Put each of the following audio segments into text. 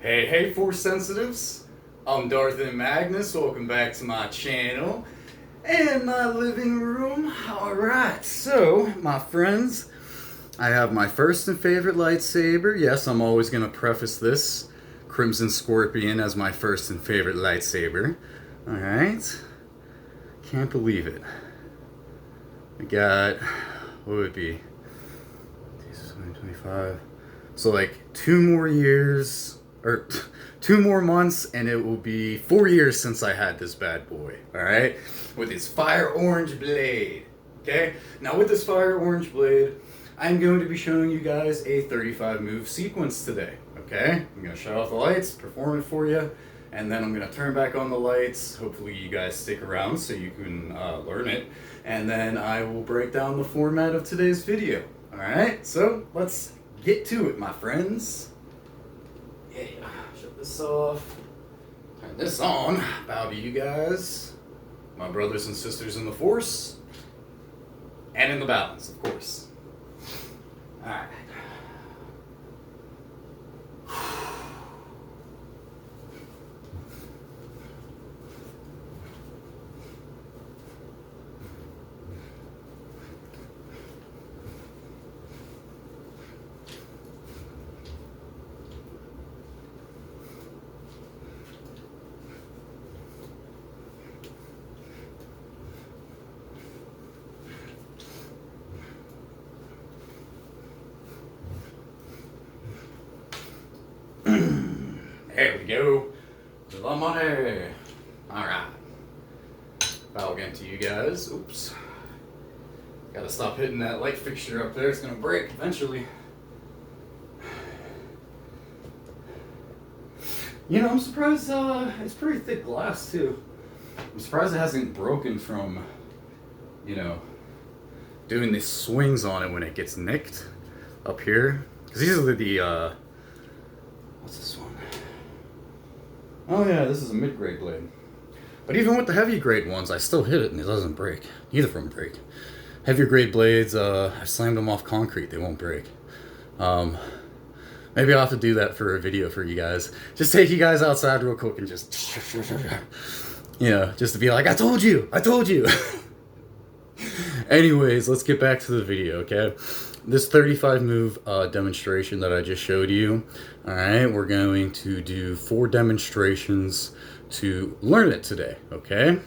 Hey, Force Sensitives. I'm Darth and Magnus. Welcome back to my channel and my living room. Alright, so, my friends, I have my first and favorite lightsaber. Yes, I'm always going to preface this Crimson Scorpion as my first and favorite lightsaber. Alright. Can't believe it. I got, what would it be? 2025. So, like, 2 more years, or 2 more months, and it will be 4 years since I had this bad boy, alright? With his fire orange blade, okay? Now, with this fire orange blade, I'm going to be showing you guys a 35 move sequence today, okay? I'm going to shut off the lights, perform it for you, and then I'm going to turn back on the lights. Hopefully you guys stick around so you can learn it, and then I will break down the format of today's video, alright? So, let's get to it, my friends. Yeah, shut this off, turn this on, bow to you guys, my brothers and sisters in the Force, and in the balance, of course. Alright. There we go. The money. Alright. Bow again to you guys. Oops. Gotta stop hitting that light fixture up there. It's gonna break eventually. You know, I'm surprised it's pretty thick glass too. I'm surprised it hasn't broken from, you know, doing these swings on it when it gets nicked up here. Because these are the what's this one? Oh yeah, this is a mid-grade blade. But even with the heavy grade ones, I still hit it and it doesn't break. Neither of them break. Heavier grade blades, I slammed them off concrete, they won't break. Maybe I'll have to do that for a video for you guys. Just take you guys outside real quick and just, you know, just to be like, I told you! Anyways, let's get back to the video, okay? This 35 move demonstration that I just showed you, alright, we're going to do 4 demonstrations to learn it today, okay?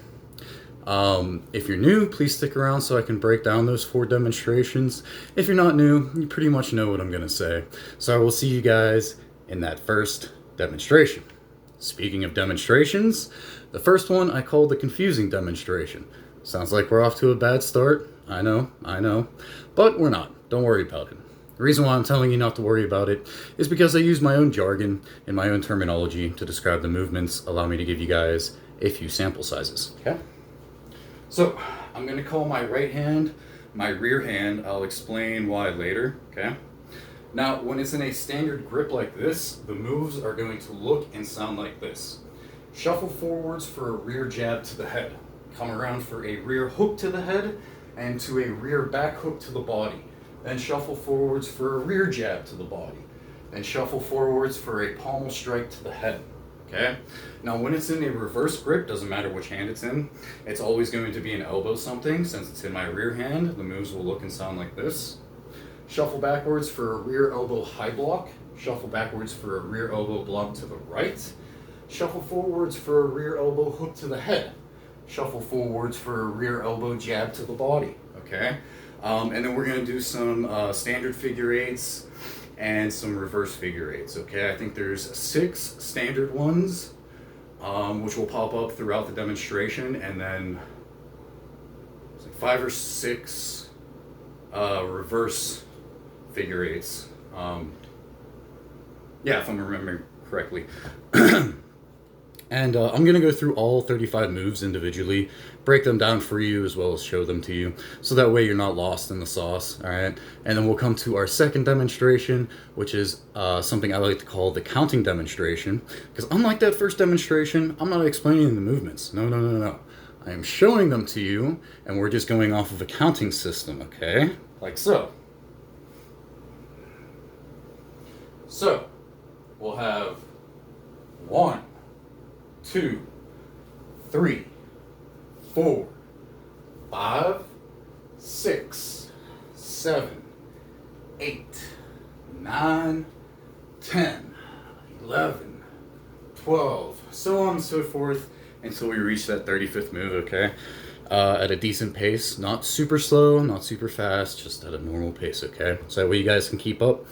If you're new, please stick around so I can break down those 4 demonstrations. If you're not new, you pretty much know what I'm going to say. So I will see you guys in that first demonstration. Speaking of demonstrations, the first one I called the confusing demonstration. Sounds like we're off to a bad start. I know, but we're not. Don't worry about it. The reason why I'm telling you not to worry about it is because I use my own jargon and my own terminology to describe the movements, allow me to give you guys a few sample sizes. Okay? So, I'm going to call my right hand my rear hand. I'll explain why later. Okay? Now, when it's in a standard grip like this, the moves are going to look and sound like this. Shuffle forwards for a rear jab to the head. Come around for a rear hook to the head and to a rear back hook to the body. Then shuffle forwards for a rear jab to the body. Then shuffle forwards for a pommel strike to the head. Okay? Now when it's in a reverse grip, doesn't matter which hand it's in, it's always going to be an elbow something. Since it's in my rear hand, the moves will look and sound like this. Shuffle backwards for a rear elbow high block. Shuffle backwards for a rear elbow block to the right. Shuffle forwards for a rear elbow hook to the head. Shuffle forwards for a rear elbow jab to the body. Okay? And then we're going to do some standard figure eights and some reverse figure eights, okay? I think there's 6 standard ones, which will pop up throughout the demonstration, and then it's like 5 or 6 reverse figure eights. Yeah, if I'm remembering correctly. And I'm going to go through all 35 moves individually, break them down for you as well as show them to you, so that way you're not lost in the sauce, alright? And then we'll come to our second demonstration, which is something I like to call the counting demonstration, because unlike that first demonstration, I'm not explaining the movements. No. I am showing them to you, and we're just going off of a counting system, okay? Like so. So, we'll have 1, 2, 3, 4, 5, 6, 7, 8, 9, 10, 11, 12, so on and so forth until we reach that 35th move, okay? At a decent pace, not super slow, not super fast, just at a normal pace, okay? So that way you guys can keep up.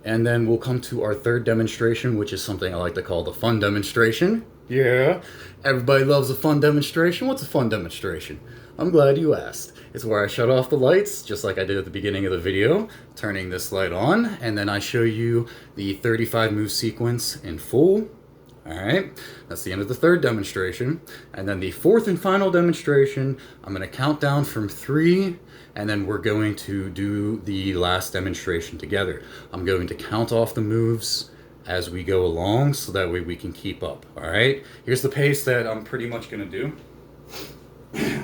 And then we'll come to our third demonstration, which is something I like to call the fun demonstration. Yeah, everybody loves a fun demonstration. What's a fun demonstration? I'm glad you asked. It's where I shut off the lights, just like I did at the beginning of the video, turning this light on, and then I show you the 35 move sequence in full. Alright, that's the end of the third demonstration. And then the fourth and final demonstration, I'm going to count down from 3, and then we're going to do the last demonstration together. I'm going to count off the moves as we go along, so that way we can keep up. Alright, here's the pace that I'm pretty much going to do.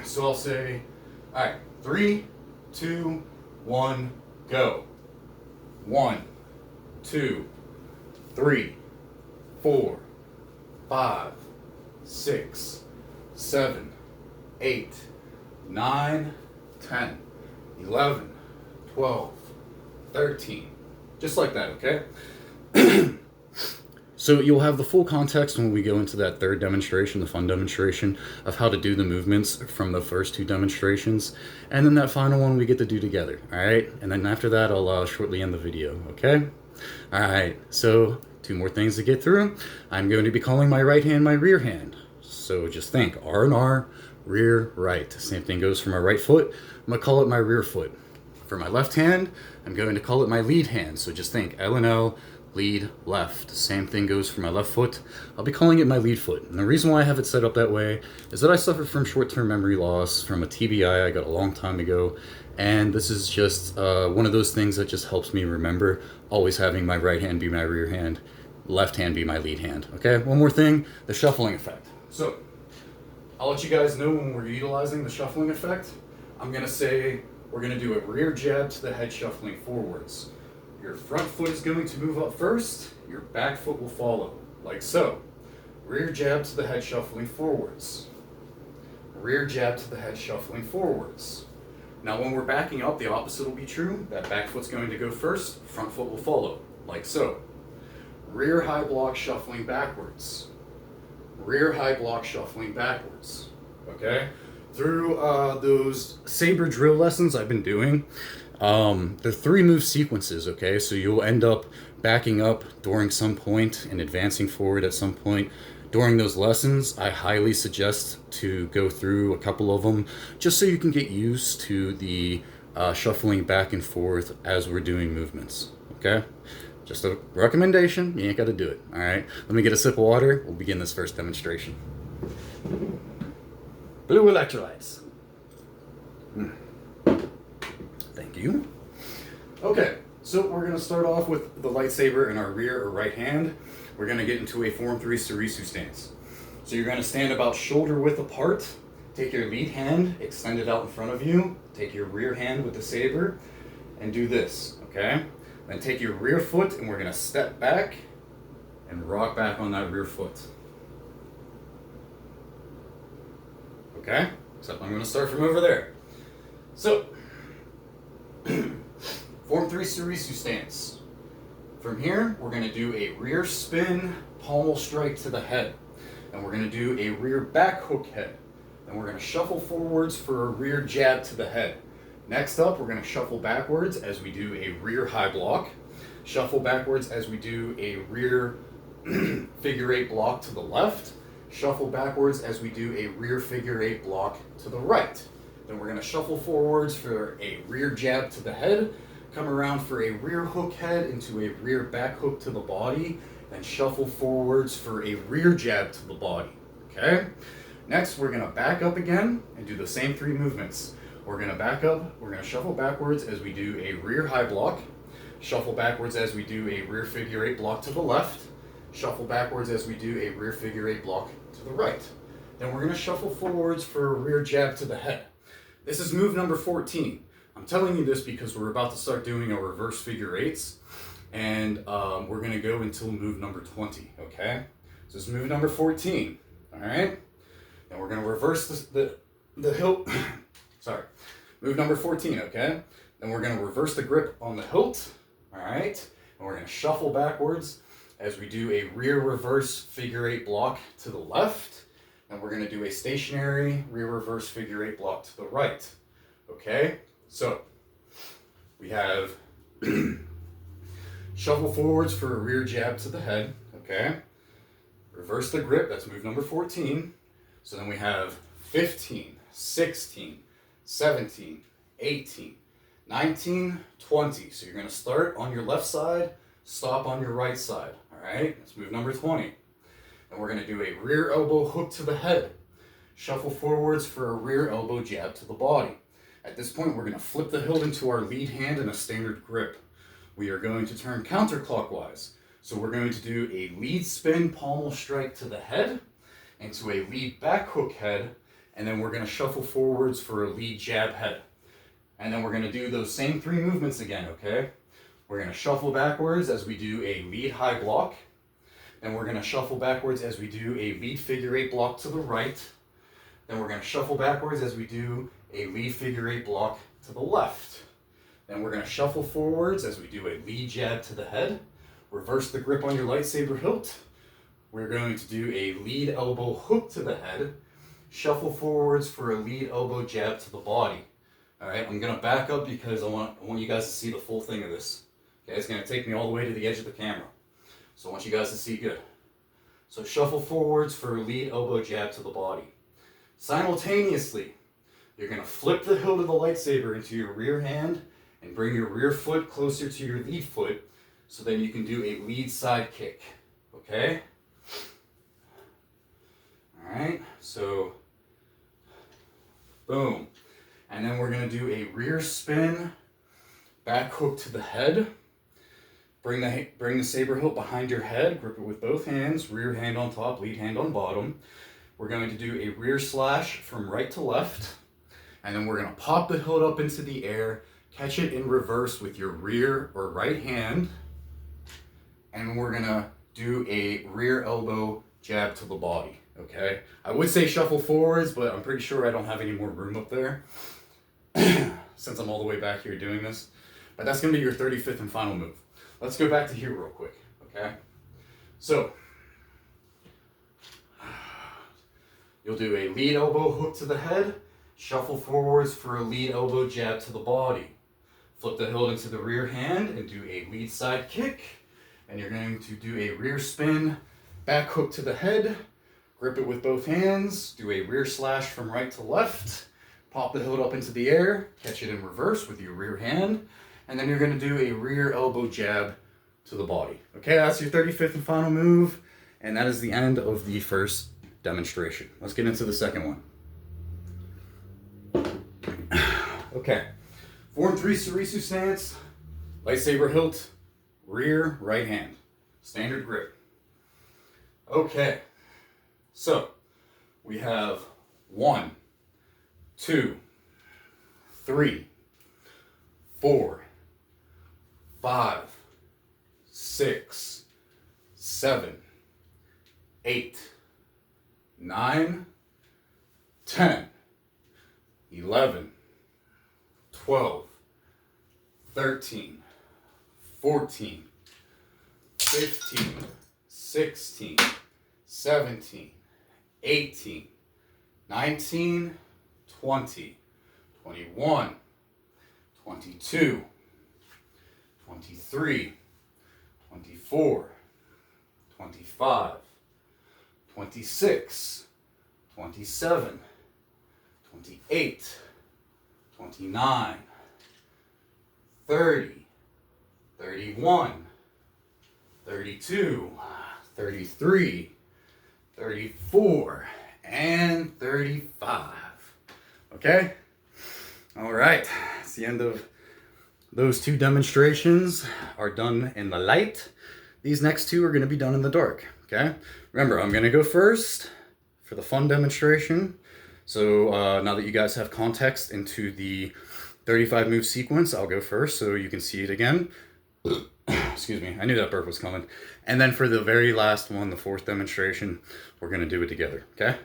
So I'll say, alright, 3, 2, 1, go. 1, 2, 3, 4, 5, 6, 7, 8, 9, 10, 11, 12, 13. Just like that, okay? So you'll have the full context when we go into that third demonstration, the fun demonstration, of how to do the movements from the first 2 demonstrations. And then that final one we get to do together, alright? And then after that, I'll shortly end the video, okay? Alright, so 2 more things to get through. I'm going to be calling my right hand my rear hand. So just think, R and R, rear, right. Same thing goes for my right foot. I'm going to call it my rear foot. For my left hand, I'm going to call it my lead hand. So just think, L and L, lead, left. Same thing goes for my left foot. I'll be calling it my lead foot. And the reason why I have it set up that way is that I suffered from short-term memory loss from a TBI I got a long time ago. And this is just one of those things that just helps me remember always having my right hand be my rear hand, left hand be my lead hand. Okay, one more thing, the shuffling effect. So I'll let you guys know when we're utilizing the shuffling effect. I'm going to say we're going to do a rear jab to the head shuffling forwards. Your front foot is going to move up first, your back foot will follow, like so. Rear jab to the head shuffling forwards. Rear jab to the head shuffling forwards. Now when we're backing up, the opposite will be true. That back foot's going to go first, front foot will follow, like so. Rear high block shuffling backwards. Rear high block shuffling backwards. Okay? Through those saber drill lessons I've been doing, they're 3 move sequences, okay? So you'll end up backing up during some point and advancing forward at some point. During those lessons, I highly suggest to go through a couple of them just so you can get used to the shuffling back and forth as we're doing movements, okay? Just a recommendation, you ain't got to do it, all right? Let me get a sip of water, we'll begin this first demonstration. Blue electrolytes. Thank you. Okay, so we're going to start off with the lightsaber in our rear or right hand. We're going to get into a Form 3 Surisu stance. So you're going to stand about shoulder width apart, take your lead hand, extend it out in front of you, take your rear hand with the saber, and do this, okay? Then take your rear foot and we're going to step back and rock back on that rear foot. Okay? So I'm going to start from over there. So, Form 3 Surisu stance. From here, we're going to do a rear spin, pommel strike to the head. And we're going to do a rear back hook head. Then we're going to shuffle forwards for a rear jab to the head. Next up, we're going to shuffle backwards as we do a rear high block. Shuffle backwards as we do a rear figure 8 block to the left. Shuffle backwards as we do a rear figure 8 block to the right. Then we're going to shuffle forwards for a rear jab to the head, come around for a rear hook head into a rear back hook to the body, then shuffle forwards for a rear jab to the body. Okay? Next, we're going to back up again and do the same 3 movements. We're going to back up, we're going to shuffle backwards as we do a rear high block, shuffle backwards as we do a rear figure 8 block to the left, shuffle backwards as we do a rear figure 8 block to the right. Then we're going to shuffle forwards for a rear jab to the head. This is move number 14. I'm telling you this because we're about to start doing our reverse figure 8s, and we're going to go until move number 20, okay? So this is move number 14. All right. And we're going to reverse the hilt. Sorry. Move number 14, okay? Then we're going to reverse the grip on the hilt. All right. And we're going to shuffle backwards as we do a rear reverse figure 8 block to the left. And we're going to do a stationary rear reverse figure 8 block to the right. Okay? So we have shuffle forwards for a rear jab to the head. Okay? Reverse the grip. That's move number 14. So then we have 15, 16, 17, 18, 19, 20. So you're going to start on your left side, stop on your right side. All right? That's move number 20. And we're going to do a rear elbow hook to the head. Shuffle forwards for a rear elbow jab to the body. At this point, we're going to flip the hilt into our lead hand in a standard grip. We are going to turn counterclockwise. So we're going to do a lead spin pommel strike to the head, into a lead back hook head, and then we're going to shuffle forwards for a lead jab head. And then we're going to do those same 3 movements again, okay? We're going to shuffle backwards as we do a lead high block. Then we're going to shuffle backwards as we do a lead figure 8 block to the right. Then we're going to shuffle backwards as we do a lead figure 8 block to the left. Then we're going to shuffle forwards as we do a lead jab to the head. Reverse the grip on your lightsaber hilt. We're going to do a lead elbow hook to the head. Shuffle forwards for a lead elbow jab to the body. All right, I'm going to back up because I want you guys to see the full thing of this. Okay, it's going to take me all the way to the edge of the camera. So I want you guys to see good. So shuffle forwards for a lead elbow jab to the body. Simultaneously, you're going to flip the hilt of the lightsaber into your rear hand and bring your rear foot closer to your lead foot so then you can do a lead side kick. Okay? Alright, so boom. And then we're going to do a rear spin, back hook to the head. Bring the saber hilt behind your head, grip it with both hands, rear hand on top, lead hand on bottom. We're going to do a rear slash from right to left, and then we're going to pop the hilt up into the air, catch it in reverse with your rear or right hand, and we're going to do a rear elbow jab to the body, okay? I would say shuffle forwards, but I'm pretty sure I don't have any more room up there since I'm all the way back here doing this. But that's going to be your 35th and final move. Let's go back to here real quick, okay? So, you'll do a lead elbow hook to the head, shuffle forwards for a lead elbow jab to the body. Flip the hilt into the rear hand and do a lead side kick. And you're going to do a rear spin, back hook to the head, grip it with both hands, do a rear slash from right to left, pop the hilt up into the air, catch it in reverse with your rear hand, and then you're going to do a rear elbow jab to the body. Okay, that's your 35th and final move, and that is the end of the first demonstration. Let's get into the second one. Okay, 4 and 3 Sarisu stance, lightsaber hilt, rear right hand, standard grip. Okay, so we have 1, 2, 3, 4, 5, 6, 7, 8, 9, 10, 11, 12, 13, 14, 15, 16, 17, 18, 19, 20, 21, 22, 23, 24, 25, 26, 27, 28, 29, 30, 31, 32, 33, 34, and 35. Okay? All right. It's the end of those 2 demonstrations are done in the light. These next 2 are going to be done in the dark. Okay? Remember, I'm going to go first for the fun demonstration. So now that you guys have context into the 35 move sequence, I'll go first so you can see it again. excuse me, I knew that burp was coming. And then for the very last one, the fourth demonstration, we're gonna do it together, okay?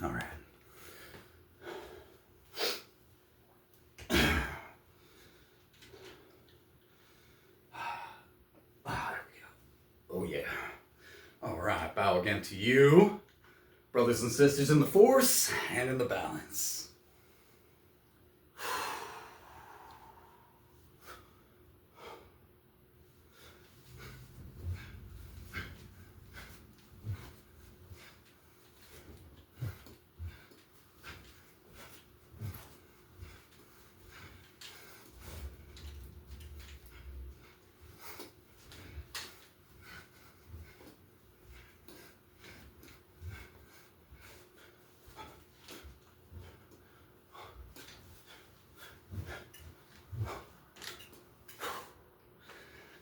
All right. There we go. Oh yeah. All right, bow again to you, brothers and sisters in the force and in the balance.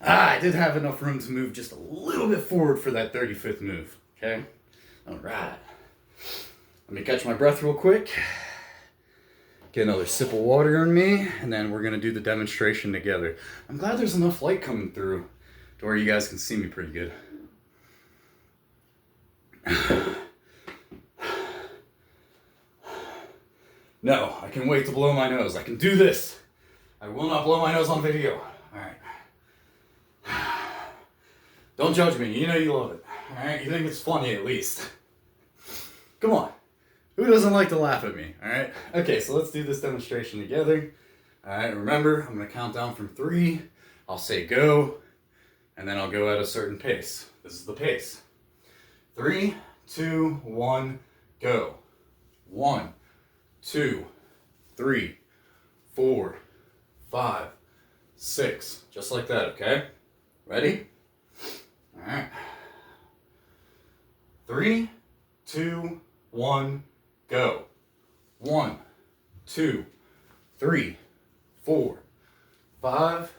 I did have enough room to move just a little bit forward for that 35th move, okay? All right. Let me catch my breath real quick. Get another sip of water on me, and then we're gonna do the demonstration together. I'm glad there's enough light coming through to where you guys can see me pretty good. No, I can wait to blow my nose. I can do this. I will not blow my nose on video. All right. Don't judge me. You know you love it. All right. You think it's funny at least. Come on. Who doesn't like to laugh at me? All right. Okay. So let's do this demonstration together. All right. Remember, I'm going to count down from 3. I'll say go, and then I'll go at a certain pace. This is the pace. 3, 2, 1, go. 1, 2, 3, 4, 5, 6. Just like that, okay? Ready? All right. 3, 2, 1, go. 1, 2, 3, 4, 5,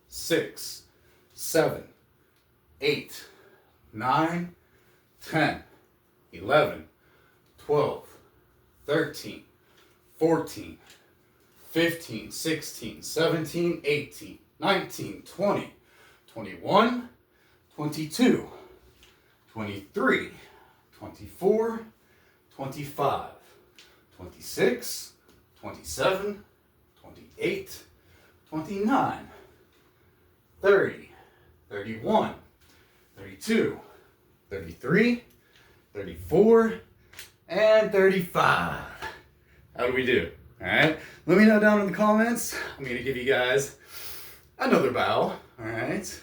6, 7, 8, 9, 10, 11, 12, 13, 14, 15, 16, 17, 18, 19, 20, 21, 22, 23, 24, 25, 26, 27, 28, 29, 30, 31, 32, 33, 34, and 35. How do we do? All right, let me know down in the comments. I'm gonna give you guys another bow. All right,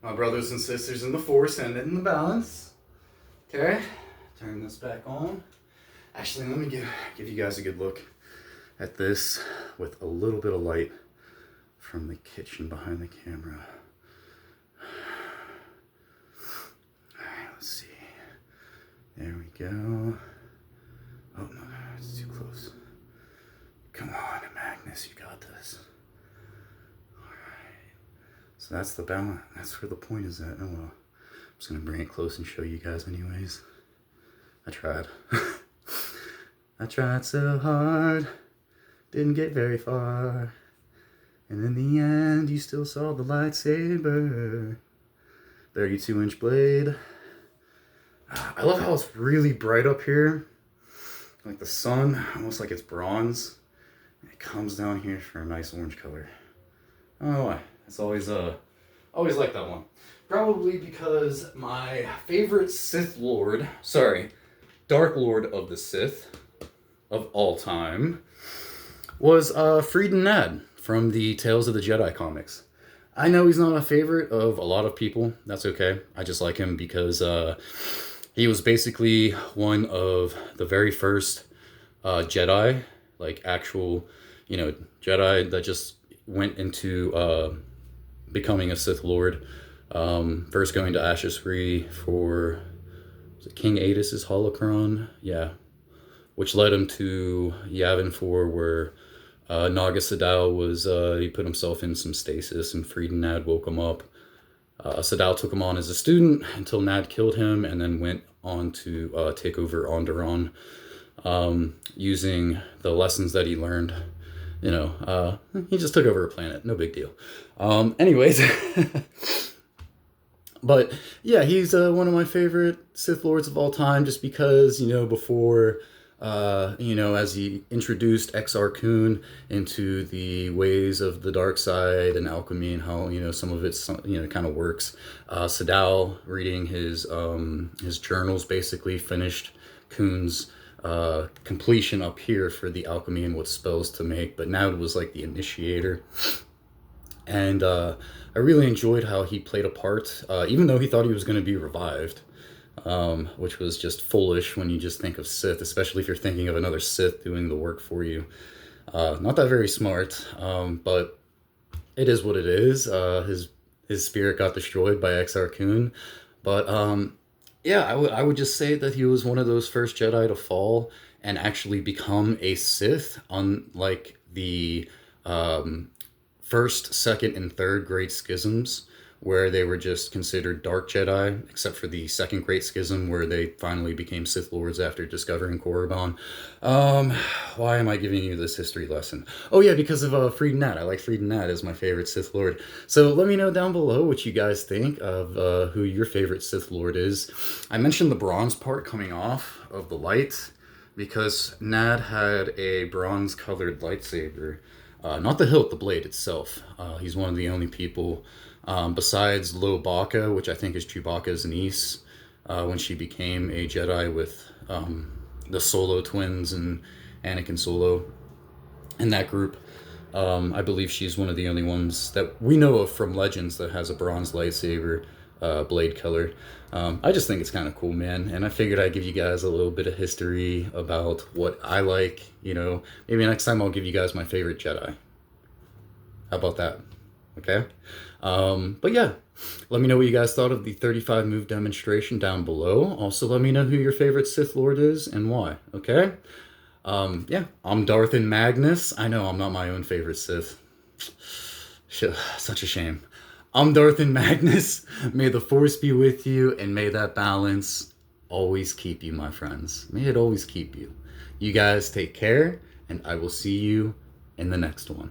my brothers and sisters in the force and in the balance. Okay, turn this back on. Actually, let me give you guys a good look at this with a little bit of light from the kitchen behind the camera. All right, let's see. There we go. Oh no, it's too close. Come on, Magnus, you got this. All right. So that's the balance. That's where the point is at. Oh well. I'm just gonna bring it close and show you guys anyways. I tried. I tried so hard. Didn't get very far. And in the end, you still saw the lightsaber. 32-inch blade. I love how it's really bright up here. Like the sun, almost like it's bronze. And it comes down here for a nice orange color. I don't know why. It's always like that one. Probably because my favorite Dark Lord of the Sith of all time was Frieden Nad from the Tales of the Jedi comics. I know he's not a favorite of a lot of people. That's okay. I just like him because he was basically one of the very first Jedi, like actual, Jedi that just went into becoming a Sith Lord. First going to Ashes Free for King Adis's holocron, yeah, which led him to Yavin 4, where Naga Sadao was, he put himself in some stasis, and Frieden Nad woke him up. Sadao took him on as a student until Nad killed him, and then went on to take over Onderon, using the lessons that he learned he just took over a planet. No big deal. Anyways, but yeah, he's one of my favorite Sith Lords of all time, just because before. As he introduced Exar Kun into the ways of the dark side and alchemy and how some of it's kind of works. Sadao reading his journals basically finished Kun's completion up here for the alchemy and what spells to make, but now it was like the initiator. And I really enjoyed how he played a part, even though he thought he was going to be revived, which was just foolish when you just think of Sith, especially if you're thinking of another Sith doing the work for you. Not that very smart, but it is what it is. His spirit got destroyed by Exar Kun, but yeah, I would just say that he was one of those first Jedi to fall and actually become a Sith, unlike the first, second, and third Great Schisms, where they were just considered dark Jedi, except for the second Great Schism, where they finally became Sith Lords after discovering Korriban. Why am I giving you this history lesson? Oh yeah, because of Freed Nat. I like Freed Nat as my favorite Sith Lord. So let me know down below what you guys think of who your favorite Sith Lord is. I mentioned the bronze part coming off of the light, because Nad had a bronze-colored lightsaber. Not the hilt, the blade itself. He's one of the only people, besides Lo Baka, which I think is Chewbacca's niece, when she became a Jedi with the Solo twins and Anakin Solo in that group. I believe she's one of the only ones that we know of from Legends that has a bronze lightsaber, blade color. I just think it's kind of cool, man, and I figured I'd give you guys a little bit of history about what I like. Maybe next time I'll give you guys my favorite Jedi. How about that? Okay. But yeah, let me know what you guys thought of the 35 move demonstration down below. Also, let me know who your favorite Sith Lord is and why. Okay. Yeah, I'm Darth and Magnus. I know I'm not my own favorite Sith. Such a shame. I'm Darth and Magnus. May the Force be with you, and may that balance always keep you, my friends. May it always keep you. You guys take care, and I will see you in the next one.